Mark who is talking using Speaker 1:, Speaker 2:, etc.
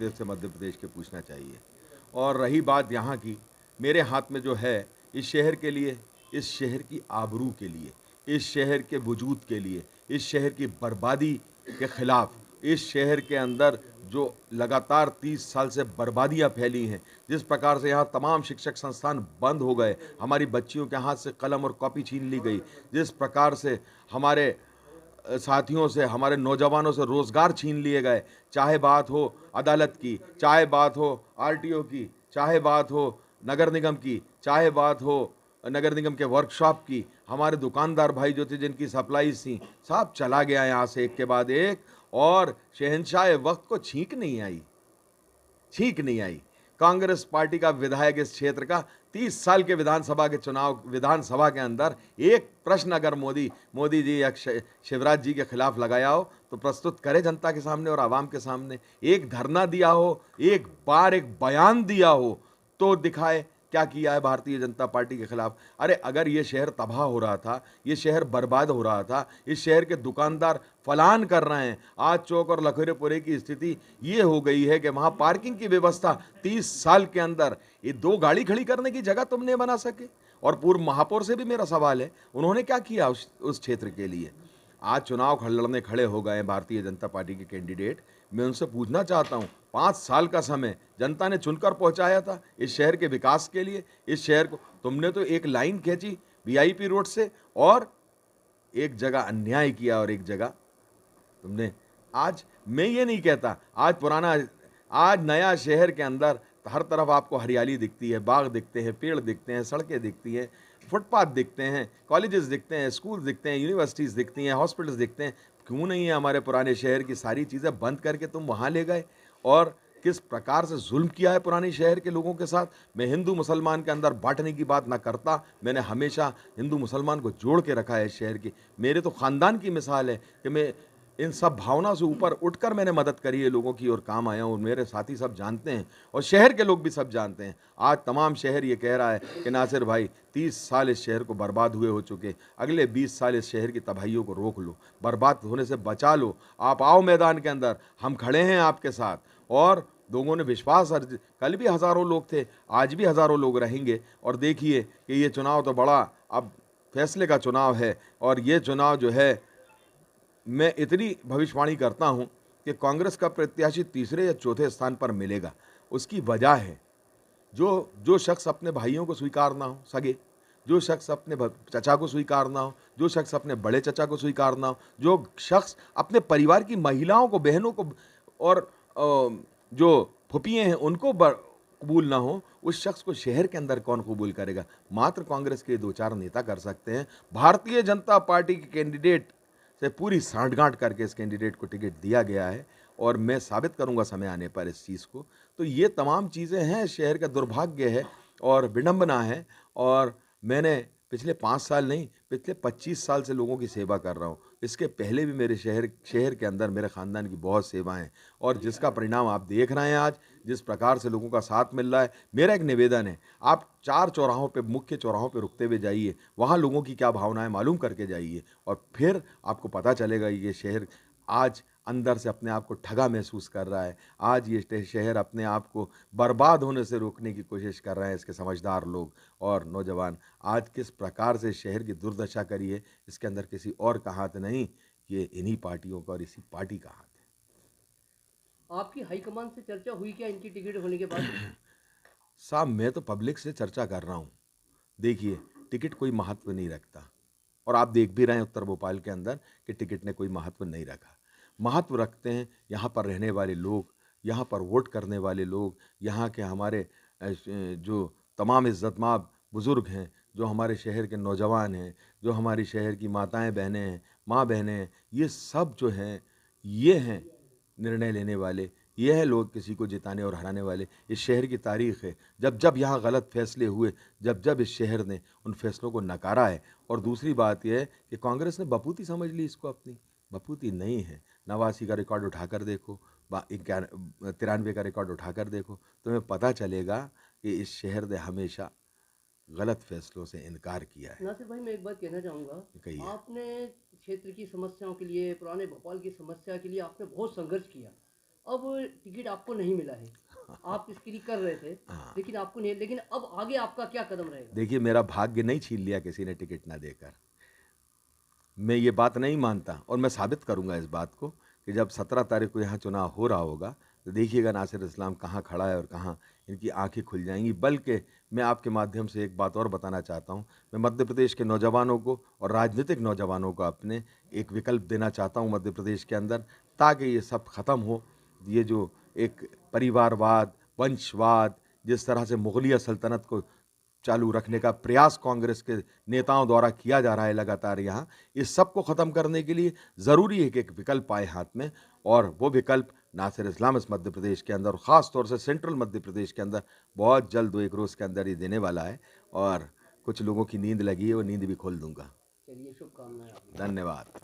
Speaker 1: उत्तर से मध्य प्रदेश के पूछना चाहिए। और रही बात यहाँ की, मेरे हाथ में जो है, इस शहर के लिए, इस शहर की आबरू के लिए, इस शहर के वजूद के लिए, इस शहर की बर्बादी के खिलाफ, इस शहर के अंदर जो लगातार 30 साल से बर्बादियाँ फैली हैं, जिस प्रकार से यहाँ तमाम शिक्षक संस्थान बंद हो गए, हमारी बच्चियों के हाथ से कलम और कॉपी छीन ली गई, जिस प्रकार से हमारे साथियों से, हमारे नौजवानों से रोज़गार छीन लिए गए, चाहे बात हो अदालत की, चाहे बात हो आरटीओ की, चाहे बात हो नगर निगम की, चाहे बात हो नगर निगम के वर्कशॉप की, हमारे दुकानदार भाई जो थे जिनकी सप्लाईज़ थी, सब चला गया यहाँ से एक के बाद एक। और शहंशाह वक़्त को छींक नहीं आई, छींक नहीं आई। कांग्रेस पार्टी का विधायक इस क्षेत्र का 30 साल के विधानसभा के अंदर एक प्रश्न अगर मोदी जी या शिवराज जी के खिलाफ लगाया हो तो प्रस्तुत करे जनता के सामने और आवाम के सामने। एक धरना दिया हो, एक बार एक बयान दिया हो तो दिखाए क्या किया है भारतीय जनता पार्टी के खिलाफ। अरे अगर ये शहर तबाह हो रहा था, ये शहर बर्बाद हो रहा था, इस शहर के दुकानदार फलान कर रहे हैं, आज चौक और लखीमपुरे की स्थिति ये हो गई है कि वहां पार्किंग की व्यवस्था 30 साल के अंदर ये 2 गाड़ी खड़ी करने की जगह तुम नहीं बना सके। और पूर्व महापौर से भी मेरा सवाल है, उन्होंने क्या किया उस क्षेत्र के लिए। आज चुनाव लड़ने खड़े हो गए हैं भारतीय जनता पार्टी के कैंडिडेट। मैं उनसे पूछना चाहता हूं, 5 साल का समय जनता ने चुनकर पहुंचाया था इस शहर के विकास के लिए। इस शहर को तुमने तो एक लाइन खींची वीआईपी रोड से, और एक जगह अन्याय किया और एक जगह तुमने। आज मैं ये नहीं कहता, आज नया शहर के अंदर हर तरफ आपको हरियाली दिखती है, बाग दिखते हैं, पेड़ दिखते हैं, सड़कें दिखती हैं, फुटपाथ दिखते हैं, कॉलेजेस दिखते हैं, स्कूल दिखते हैं, यूनिवर्सिटीज़ दिखती हैं, हॉस्पिटल्स दिखते हैं। क्यों नहीं है हमारे पुराने शहर की सारी चीज़ें बंद करके तुम वहाँ ले गए? और किस प्रकार से जुल्म किया है पुराने शहर के लोगों के साथ। मैं हिंदू मुसलमान के अंदर बांटने की बात ना करता, मैंने हमेशा हिंदू मुसलमान को जोड़ के रखा है इस शहर की। मेरे तो ख़ानदान की मिसाल है कि मैं इन सब भावना से ऊपर उठकर मैंने मदद करी है लोगों की और काम आया हूँ। मेरे साथी सब जानते हैं और शहर के लोग भी सब जानते हैं। आज तमाम शहर ये कह रहा है कि नासिर भाई 30 साल इस शहर को बर्बाद हुए हो चुके, अगले 20 साल इस शहर की तबाहियों को रोक लो, बर्बाद होने से बचा लो। आप आओ मैदान के अंदर, हम खड़े हैं आपके साथ। और लोगों ने विश्वास अर्ज, कल भी हज़ारों लोग थे, आज भी हज़ारों लोग रहेंगे। और देखिए कि ये चुनाव तो बड़ा अब फैसले का चुनाव है। और ये चुनाव जो है, मैं इतनी भविष्यवाणी करता हूं कि कांग्रेस का प्रत्याशी तीसरे या चौथे स्थान पर मिलेगा। उसकी वजह है, जो जो शख्स अपने भाइयों को स्वीकार ना हो सगे, जो शख्स अपने चचा को स्वीकार ना हो, जो शख्स अपने बड़े चचा को स्वीकार ना हो, जो शख्स अपने परिवार की महिलाओं को, बहनों को और जो फुफिये हैं उनको कबूल ना हो, उस शख्स को शहर के अंदर कौन कबूल करेगा। मात्र कांग्रेस के 2-4 नेता कर सकते हैं। भारतीय जनता पार्टी के कैंडिडेट से पूरी सांठगांठ करके इस कैंडिडेट को टिकट दिया गया है और मैं साबित करूंगा समय आने पर इस चीज़ को। तो ये तमाम चीज़ें हैं, शहर का दुर्भाग्य है और विडंबना है। और मैंने पिछले 5 साल नहीं, पिछले 25 साल से लोगों की सेवा कर रहा हूँ। इसके पहले भी मेरे शहर के अंदर मेरे ख़ानदान की बहुत सेवाएं हैं और जिसका परिणाम आप देख रहे हैं आज, जिस प्रकार से लोगों का साथ मिल रहा है। मेरा एक निवेदन है, आप 4 चौराहों पे, मुख्य चौराहों पे रुकते हुए जाइए, वहाँ लोगों की क्या भावनाएं मालूम करके जाइए और फिर आपको पता चलेगा कि ये शहर आज अंदर से अपने आप को ठगा महसूस कर रहा है। आज ये शहर अपने आप को बर्बाद होने से रोकने की कोशिश कर रहे हैं इसके समझदार लोग और नौजवान। आज किस प्रकार से शहर की दुर्दशा करी है, इसके अंदर किसी और का हाथ नहीं, ये इन्हीं पार्टियों का और इसी पार्टी का हाथ
Speaker 2: आपकी हाईकमान से चर्चा हुई क्या इनकी टिकट होने के बाद?
Speaker 1: है। साहब मैं तो पब्लिक से चर्चा कर रहा हूँ। देखिए, टिकट कोई महत्व नहीं रखता और आप देख भी रहे हैं उत्तर भोपाल के अंदर कि टिकट ने कोई महत्व नहीं रखा। महत्व रखते हैं यहाँ पर रहने वाले लोग, यहाँ पर वोट करने वाले लोग, यहाँ के हमारे जो तमाम इज़्ज़तमाब बुज़ुर्ग हैं, जो हमारे शहर के नौजवान हैं, जो हमारी शहर की माताएँ बहनें हैं, माँ बहनें हैं, ये सब जो हैं, ये हैं निर्णय लेने वाले। ये हैं लोग किसी को जिताने और हराने वाले। इस शहर की तारीख़ है, जब जब यहाँ गलत फ़ैसले हुए, जब जब इस शहर ने उन फ़ैसलों को नकारा है। और दूसरी बात यह है कि कांग्रेस ने बपूती समझ ली इसको अपनी। बपूती नहीं है। 89 का रिकॉर्ड उठाकर देखो, 93 का रिकॉर्ड उठाकर देखो, तुम्हें पता चलेगा कि इस शहर ने हमेशा गलत फ़ैसलों से इनकार किया है।
Speaker 2: नासिर भाई, मैं एक बात कहना चाहूँगा।
Speaker 1: कहिए।
Speaker 2: आपने क्षेत्र की समस्याओं के लिए, पुराने भोपाल की समस्या के लिए आपने बहुत संघर्ष किया। अब टिकट आपको नहीं मिला है, आप इसके लिए कर रहे थे,
Speaker 1: हाँ।
Speaker 2: लेकिन आपको नहीं, लेकिन अब आगे आपका क्या कदम रहेगा?
Speaker 1: देखिए, मेरा भाग्य नहीं छीन लिया किसी ने टिकट ना देकर। मैं ये बात नहीं मानता और मैं साबित करूँगा इस बात को कि जब 17 तारीख को यहाँ चुनाव हो रहा होगा, तो देखिएगा नासिर इस्लाम कहाँ खड़ा है और कहाँ इनकी आँखें खुल जाएँगी। बल्कि मैं आपके माध्यम से एक बात और बताना चाहता हूँ, मैं मध्य प्रदेश के नौजवानों को और राजनीतिक नौजवानों को अपने एक विकल्प देना चाहता हूँ मध्य प्रदेश के अंदर, ताकि ये सब ख़त्म हो। ये जो एक परिवारवाद, वंशवाद, जिस तरह से मुग़लिया सल्तनत को चालू रखने का प्रयास कांग्रेस के नेताओं द्वारा किया जा रहा है लगातार यहाँ, इस सब को ख़त्म करने के लिए ज़रूरी है कि एक विकल्प आए हाथ में, और वो विकल्प नासिर इस्लाम इस मध्य प्रदेश के अंदर, ख़ास तौर से सेंट्रल मध्य प्रदेश के अंदर बहुत जल्द 2-1 रोज़ के अंदर ही देने वाला है। और कुछ लोगों की नींद लगी है, वो नींद भी खोल दूँगा।
Speaker 2: चलिए, शुभकामनाएँ आपको।
Speaker 1: धन्यवाद।